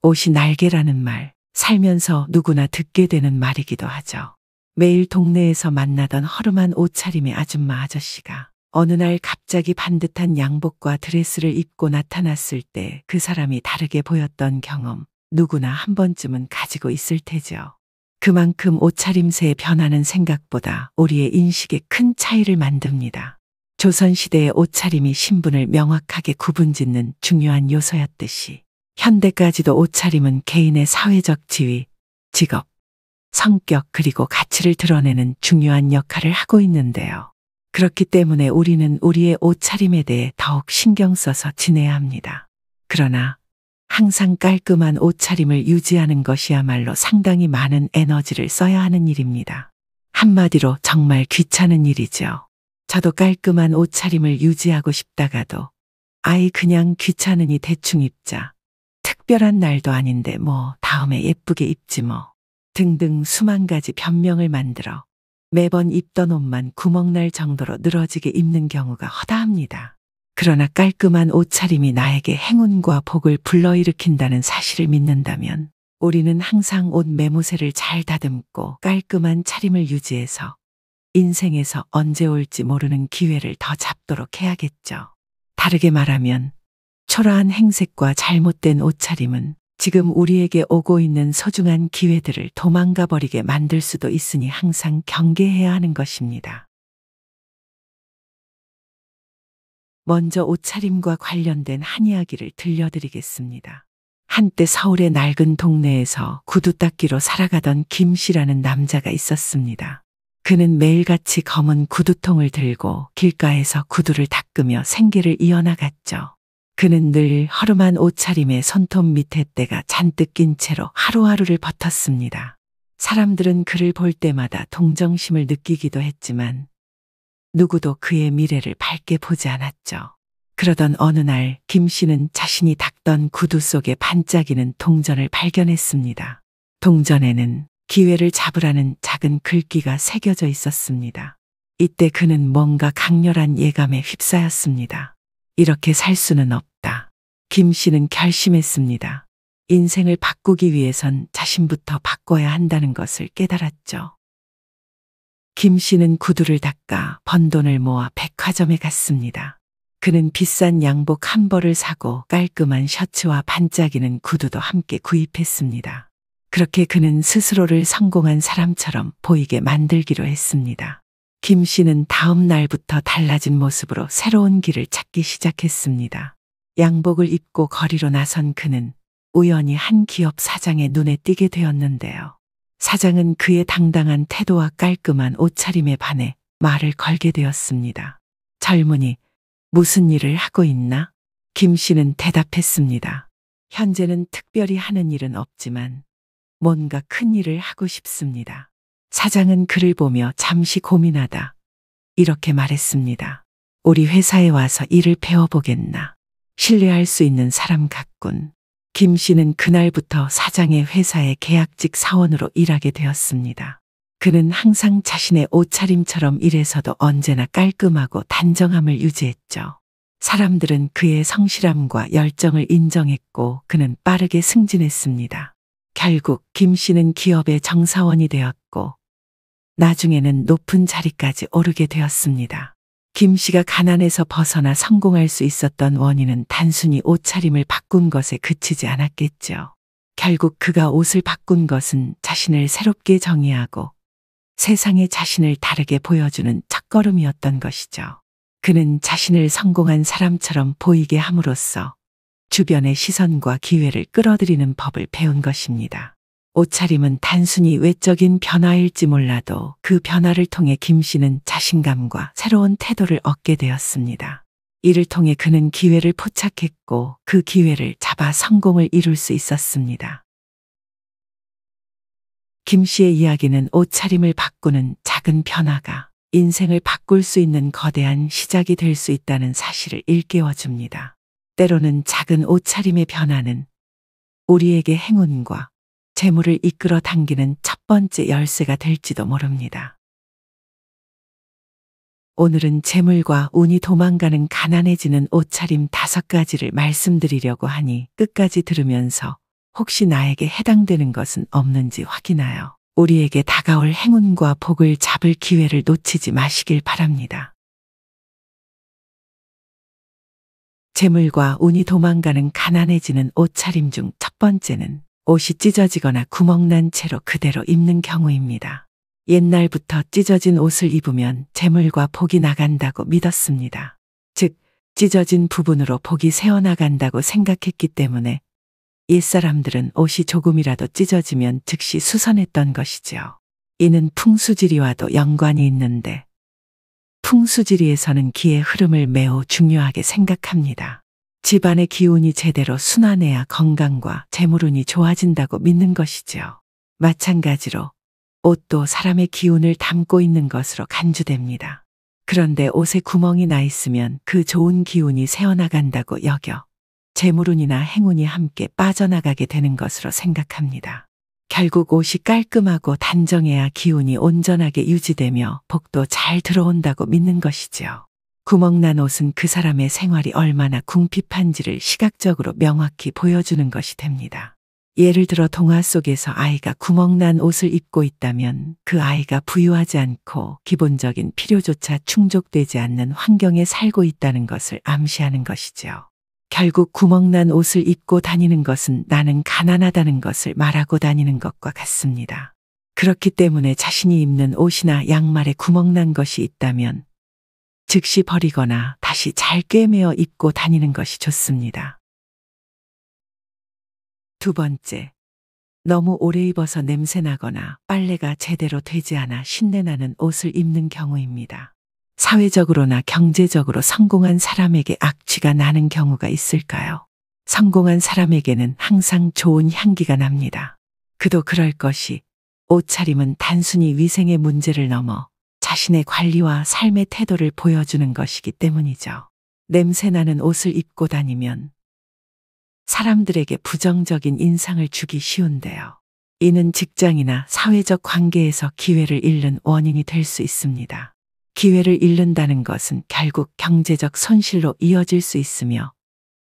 옷이 날개라는 말, 살면서 누구나 듣게 되는 말이기도 하죠. 매일 동네에서 만나던 허름한 옷차림의 아줌마 아저씨가 어느 날 갑자기 반듯한 양복과 드레스를 입고 나타났을 때 그 사람이 다르게 보였던 경험, 누구나 한 번쯤은 가지고 있을 테죠. 그만큼 옷차림새의 변화는 생각보다 우리의 인식에 큰 차이를 만듭니다. 조선시대의 옷차림이 신분을 명확하게 구분짓는 중요한 요소였듯이 현대까지도 옷차림은 개인의 사회적 지위, 직업, 성격 그리고 가치를 드러내는 중요한 역할을 하고 있는데요. 그렇기 때문에 우리는 우리의 옷차림에 대해 더욱 신경 써서 지내야 합니다. 그러나 항상 깔끔한 옷차림을 유지하는 것이야말로 상당히 많은 에너지를 써야 하는 일입니다. 한마디로 정말 귀찮은 일이죠. 저도 깔끔한 옷차림을 유지하고 싶다가도 아이 그냥 귀찮으니 대충 입자. 특별한 날도 아닌데 뭐 다음에 예쁘게 입지 뭐. 등등 수만 가지 변명을 만들어 매번 입던 옷만 구멍날 정도로 늘어지게 입는 경우가 허다합니다. 그러나 깔끔한 옷차림이 나에게 행운과 복을 불러일으킨다는 사실을 믿는다면 우리는 항상 옷 매무새를 잘 다듬고 깔끔한 차림을 유지해서 인생에서 언제 올지 모르는 기회를 더 잡도록 해야겠죠. 다르게 말하면 초라한 행색과 잘못된 옷차림은 지금 우리에게 오고 있는 소중한 기회들을 도망가 버리게 만들 수도 있으니 항상 경계해야 하는 것입니다. 먼저 옷차림과 관련된 한 이야기를 들려드리겠습니다. 한때 서울의 낡은 동네에서 구두 닦기로 살아가던 김 씨라는 남자가 있었습니다. 그는 매일같이 검은 구두통을 들고 길가에서 구두를 닦으며 생계를 이어나갔죠. 그는 늘 허름한 옷차림에 손톱 밑에 때가 잔뜩 낀 채로 하루하루를 버텼습니다. 사람들은 그를 볼 때마다 동정심을 느끼기도 했지만 누구도 그의 미래를 밝게 보지 않았죠. 그러던 어느 날 김 씨는 자신이 닦던 구두 속에 반짝이는 동전을 발견했습니다. 동전에는 기회를 잡으라는 작은 글귀가 새겨져 있었습니다. 이때 그는 뭔가 강렬한 예감에 휩싸였습니다. 이렇게 살 수는 없다. 김 씨는 결심했습니다. 인생을 바꾸기 위해선 자신부터 바꿔야 한다는 것을 깨달았죠. 김 씨는 구두를 닦아 번 돈을 모아 백화점에 갔습니다. 그는 비싼 양복 한 벌을 사고 깔끔한 셔츠와 반짝이는 구두도 함께 구입했습니다. 그렇게 그는 스스로를 성공한 사람처럼 보이게 만들기로 했습니다. 김 씨는 다음 날부터 달라진 모습으로 새로운 길을 찾기 시작했습니다. 양복을 입고 거리로 나선 그는 우연히 한 기업 사장의 눈에 띄게 되었는데요. 사장은 그의 당당한 태도와 깔끔한 옷차림에 반해 말을 걸게 되었습니다. 젊은이, 무슨 일을 하고 있나? 김 씨는 대답했습니다. 현재는 특별히 하는 일은 없지만 뭔가 큰 일을 하고 싶습니다. 사장은 그를 보며 잠시 고민하다 이렇게 말했습니다. 우리 회사에 와서 일을 배워보겠나? 신뢰할 수 있는 사람 같군. 김 씨는 그날부터 사장의 회사의 계약직 사원으로 일하게 되었습니다. 그는 항상 자신의 옷차림처럼 일에서도 언제나 깔끔하고 단정함을 유지했죠. 사람들은 그의 성실함과 열정을 인정했고 그는 빠르게 승진했습니다. 결국 김 씨는 기업의 정사원이 되었고 나중에는 높은 자리까지 오르게 되었습니다. 김 씨가 가난에서 벗어나 성공할 수 있었던 원인은 단순히 옷차림을 바꾼 것에 그치지 않았겠죠. 결국 그가 옷을 바꾼 것은 자신을 새롭게 정의하고 세상에 자신을 다르게 보여주는 첫걸음이었던 것이죠. 그는 자신을 성공한 사람처럼 보이게 함으로써 주변의 시선과 기회를 끌어들이는 법을 배운 것입니다. 옷차림은 단순히 외적인 변화일지 몰라도 그 변화를 통해 김 씨는 자신감과 새로운 태도를 얻게 되었습니다. 이를 통해 그는 기회를 포착했고 그 기회를 잡아 성공을 이룰 수 있었습니다. 김 씨의 이야기는 옷차림을 바꾸는 작은 변화가 인생을 바꿀 수 있는 거대한 시작이 될 수 있다는 사실을 일깨워줍니다. 때로는 작은 옷차림의 변화는 우리에게 행운과 재물을 이끌어 당기는 첫 번째 열쇠가 될지도 모릅니다. 오늘은 재물과 운이 도망가는 가난해지는 옷차림 5가지를 말씀드리려고 하니 끝까지 들으면서 혹시 나에게 해당되는 것은 없는지 확인하여 우리에게 다가올 행운과 복을 잡을 기회를 놓치지 마시길 바랍니다. 재물과 운이 도망가는 가난해지는 옷차림 중 첫 번째는 옷이 찢어지거나 구멍난 채로 그대로 입는 경우입니다. 옛날부터 찢어진 옷을 입으면 재물과 복이 나간다고 믿었습니다. 즉, 찢어진 부분으로 복이 새어나간다고 생각했기 때문에 옛사람들은 옷이 조금이라도 찢어지면 즉시 수선했던 것이지요. 이는 풍수지리와도 연관이 있는데 풍수지리에서는 기의 흐름을 매우 중요하게 생각합니다. 집안의 기운이 제대로 순환해야 건강과 재물운이 좋아진다고 믿는 것이지요. 마찬가지로 옷도 사람의 기운을 담고 있는 것으로 간주됩니다. 그런데 옷에 구멍이 나 있으면 그 좋은 기운이 새어나간다고 여겨 재물운이나 행운이 함께 빠져나가게 되는 것으로 생각합니다. 결국 옷이 깔끔하고 단정해야 기운이 온전하게 유지되며 복도 잘 들어온다고 믿는 것이지요. 구멍난 옷은 그 사람의 생활이 얼마나 궁핍한지를 시각적으로 명확히 보여주는 것이 됩니다. 예를 들어 동화 속에서 아이가 구멍난 옷을 입고 있다면 그 아이가 부유하지 않고 기본적인 필요조차 충족되지 않는 환경에 살고 있다는 것을 암시하는 것이지요. 결국 구멍난 옷을 입고 다니는 것은 나는 가난하다는 것을 말하고 다니는 것과 같습니다. 그렇기 때문에 자신이 입는 옷이나 양말에 구멍난 것이 있다면 즉시 버리거나 다시 잘 꿰매어 입고 다니는 것이 좋습니다. 두 번째, 너무 오래 입어서 냄새나거나 빨래가 제대로 되지 않아 신내나는 옷을 입는 경우입니다. 사회적으로나 경제적으로 성공한 사람에게 악취가 나는 경우가 있을까요? 성공한 사람에게는 항상 좋은 향기가 납니다. 그도 그럴 것이 옷차림은 단순히 위생의 문제를 넘어 자신의 관리와 삶의 태도를 보여주는 것이기 때문이죠. 냄새나는 옷을 입고 다니면 사람들에게 부정적인 인상을 주기 쉬운데요. 이는 직장이나 사회적 관계에서 기회를 잃는 원인이 될 수 있습니다. 기회를 잃는다는 것은 결국 경제적 손실로 이어질 수 있으며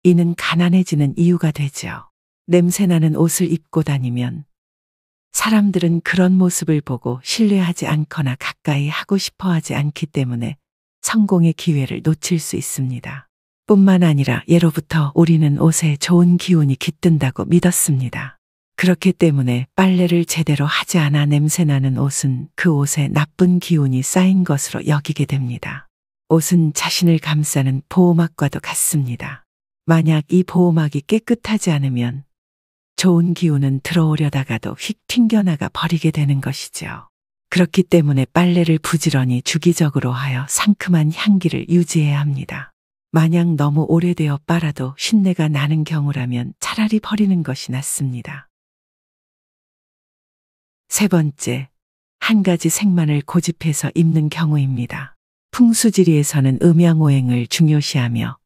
이는 가난해지는 이유가 되죠. 냄새나는 옷을 입고 다니면 사람들은 그런 모습을 보고 신뢰하지 않거나 가까이 하고 싶어 하지 않기 때문에 성공의 기회를 놓칠 수 있습니다. 뿐만 아니라 예로부터 우리는 옷에 좋은 기운이 깃든다고 믿었습니다. 그렇기 때문에 빨래를 제대로 하지 않아 냄새나는 옷은 그 옷에 나쁜 기운이 쌓인 것으로 여기게 됩니다. 옷은 자신을 감싸는 보호막과도 같습니다. 만약 이 보호막이 깨끗하지 않으면 좋은 기운은 들어오려다가도 휙 튕겨나가 버리게 되는 것이죠. 그렇기 때문에 빨래를 부지런히 주기적으로 하여 상큼한 향기를 유지해야 합니다. 만약 너무 오래되어 빨아도 신내가 나는 경우라면 차라리 버리는 것이 낫습니다. 세 번째, 한 가지 색만을 고집해서 입는 경우입니다. 풍수지리에서는 음양오행을 중요시하며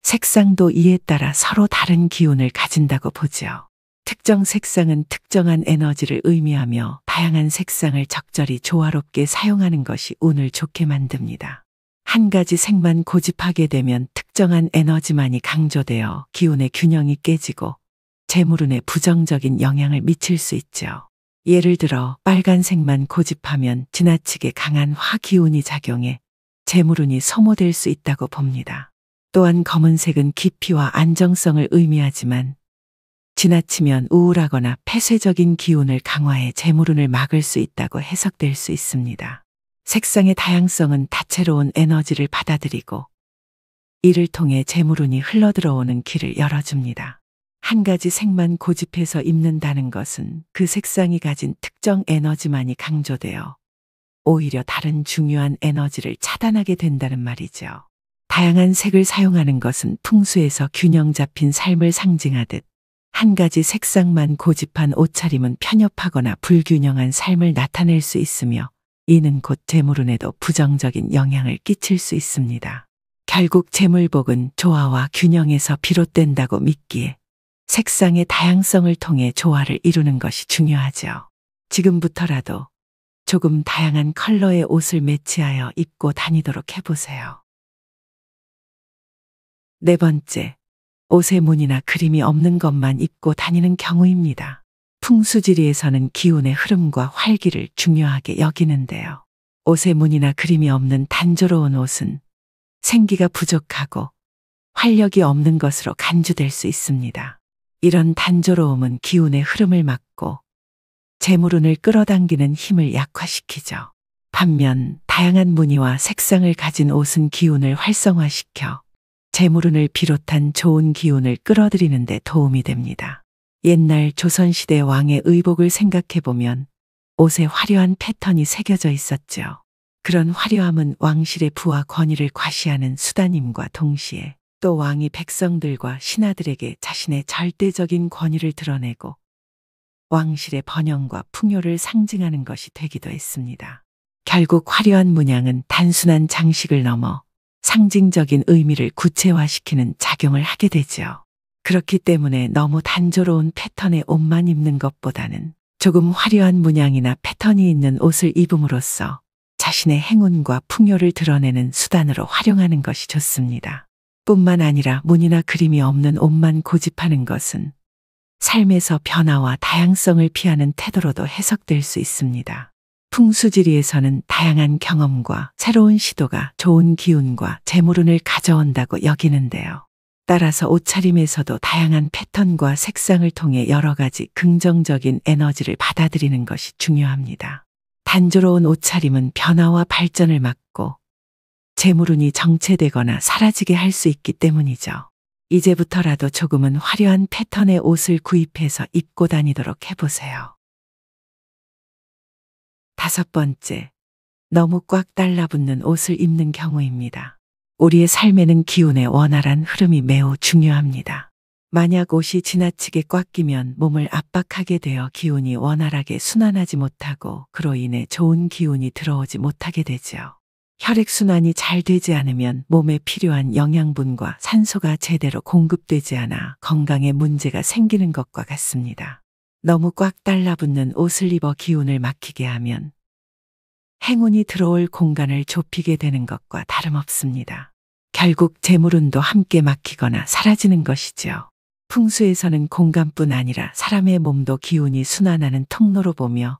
색상도 이에 따라 서로 다른 기운을 가진다고 보죠. 특정 색상은 특정한 에너지를 의미하며 다양한 색상을 적절히 조화롭게 사용하는 것이 운을 좋게 만듭니다. 한 가지 색만 고집하게 되면 특정한 에너지만이 강조되어 기운의 균형이 깨지고 재물운에 부정적인 영향을 미칠 수 있죠. 예를 들어 빨간색만 고집하면 지나치게 강한 화기운이 작용해 재물운이 소모될 수 있다고 봅니다. 또한 검은색은 깊이와 안정성을 의미하지만 지나치면 우울하거나 폐쇄적인 기운을 강화해 재물운을 막을 수 있다고 해석될 수 있습니다. 색상의 다양성은 다채로운 에너지를 받아들이고 이를 통해 재물운이 흘러들어오는 길을 열어줍니다. 한 가지 색만 고집해서 입는다는 것은 그 색상이 가진 특정 에너지만이 강조되어 오히려 다른 중요한 에너지를 차단하게 된다는 말이죠. 다양한 색을 사용하는 것은 풍수에서 균형 잡힌 삶을 상징하듯 한 가지 색상만 고집한 옷차림은 편협하거나 불균형한 삶을 나타낼 수 있으며 이는 곧 재물운에도 부정적인 영향을 끼칠 수 있습니다. 결국 재물복은 조화와 균형에서 비롯된다고 믿기에 색상의 다양성을 통해 조화를 이루는 것이 중요하죠. 지금부터라도 조금 다양한 컬러의 옷을 매치하여 입고 다니도록 해보세요. 네 번째, 옷에 무늬나 그림이 없는 것만 입고 다니는 경우입니다. 풍수지리에서는 기운의 흐름과 활기를 중요하게 여기는데요. 옷에 무늬나 그림이 없는 단조로운 옷은 생기가 부족하고 활력이 없는 것으로 간주될 수 있습니다. 이런 단조로움은 기운의 흐름을 막고 재물운을 끌어당기는 힘을 약화시키죠. 반면 다양한 무늬와 색상을 가진 옷은 기운을 활성화시켜 재물운을 비롯한 좋은 기운을 끌어들이는 데 도움이 됩니다. 옛날 조선시대 왕의 의복을 생각해보면 옷에 화려한 패턴이 새겨져 있었죠. 그런 화려함은 왕실의 부와 권위를 과시하는 수단임과 동시에 또 왕이 백성들과 신하들에게 자신의 절대적인 권위를 드러내고 왕실의 번영과 풍요를 상징하는 것이 되기도 했습니다. 결국 화려한 문양은 단순한 장식을 넘어 상징적인 의미를 구체화시키는 작용을 하게 되죠. 그렇기 때문에 너무 단조로운 패턴의 옷만 입는 것보다는 조금 화려한 문양이나 패턴이 있는 옷을 입음으로써 자신의 행운과 풍요를 드러내는 수단으로 활용하는 것이 좋습니다. 뿐만 아니라 무늬나 그림이 없는 옷만 고집하는 것은 삶에서 변화와 다양성을 피하는 태도로도 해석될 수 있습니다. 풍수지리에서는 다양한 경험과 새로운 시도가 좋은 기운과 재물운을 가져온다고 여기는데요. 따라서 옷차림에서도 다양한 패턴과 색상을 통해 여러 가지 긍정적인 에너지를 받아들이는 것이 중요합니다. 단조로운 옷차림은 변화와 발전을 막고 재물운이 정체되거나 사라지게 할 수 있기 때문이죠. 이제부터라도 조금은 화려한 패턴의 옷을 구입해서 입고 다니도록 해보세요. 5번째, 너무 꽉 달라붙는 옷을 입는 경우입니다. 우리의 삶에는 기운의 원활한 흐름이 매우 중요합니다. 만약 옷이 지나치게 꽉 끼면 몸을 압박하게 되어 기운이 원활하게 순환하지 못하고 그로 인해 좋은 기운이 들어오지 못하게 되죠. 혈액순환이 잘 되지 않으면 몸에 필요한 영양분과 산소가 제대로 공급되지 않아 건강에 문제가 생기는 것과 같습니다. 너무 꽉 달라붙는 옷을 입어 기운을 막히게 하면 행운이 들어올 공간을 좁히게 되는 것과 다름없습니다. 결국 재물운도 함께 막히거나 사라지는 것이지요. 풍수에서는 공간뿐 아니라 사람의 몸도 기운이 순환하는 통로로 보며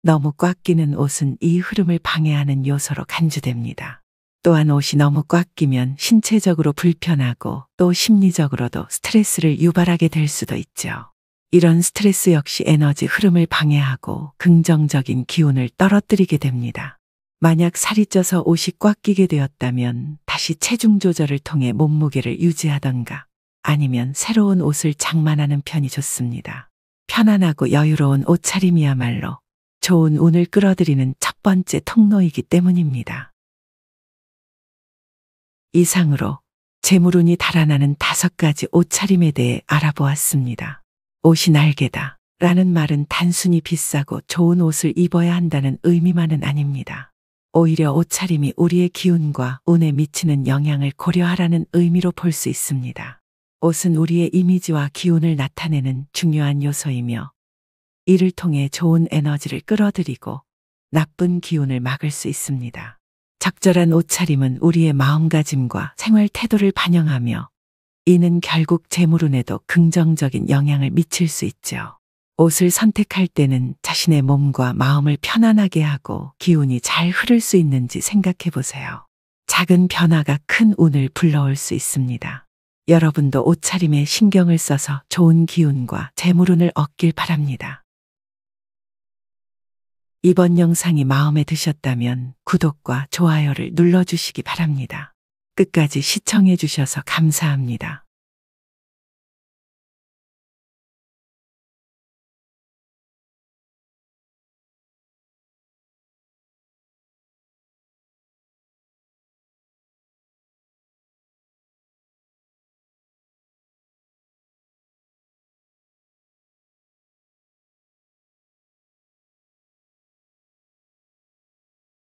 너무 꽉 끼는 옷은 이 흐름을 방해하는 요소로 간주됩니다. 또한 옷이 너무 꽉 끼면 신체적으로 불편하고 또 심리적으로도 스트레스를 유발하게 될 수도 있죠. 이런 스트레스 역시 에너지 흐름을 방해하고 긍정적인 기운을 떨어뜨리게 됩니다. 만약 살이 쪄서 옷이 꽉 끼게 되었다면 다시 체중 조절을 통해 몸무게를 유지하던가 아니면 새로운 옷을 장만하는 편이 좋습니다. 편안하고 여유로운 옷차림이야말로 좋은 운을 끌어들이는 첫 번째 통로이기 때문입니다. 이상으로 재물운이 달아나는 5가지 옷차림에 대해 알아보았습니다. 옷이 날개다 라는 말은 단순히 비싸고 좋은 옷을 입어야 한다는 의미만은 아닙니다. 오히려 옷차림이 우리의 기운과 운에 미치는 영향을 고려하라는 의미로 볼 수 있습니다. 옷은 우리의 이미지와 기운을 나타내는 중요한 요소이며 이를 통해 좋은 에너지를 끌어들이고 나쁜 기운을 막을 수 있습니다. 적절한 옷차림은 우리의 마음가짐과 생활 태도를 반영하며 이는 결국 재물운에도 긍정적인 영향을 미칠 수 있죠. 옷을 선택할 때는 자신의 몸과 마음을 편안하게 하고 기운이 잘 흐를 수 있는지 생각해 보세요. 작은 변화가 큰 운을 불러올 수 있습니다. 여러분도 옷차림에 신경을 써서 좋은 기운과 재물운을 얻길 바랍니다. 이번 영상이 마음에 드셨다면 구독과 좋아요를 눌러주시기 바랍니다. 끝까지 시청해 주셔서 감사합니다.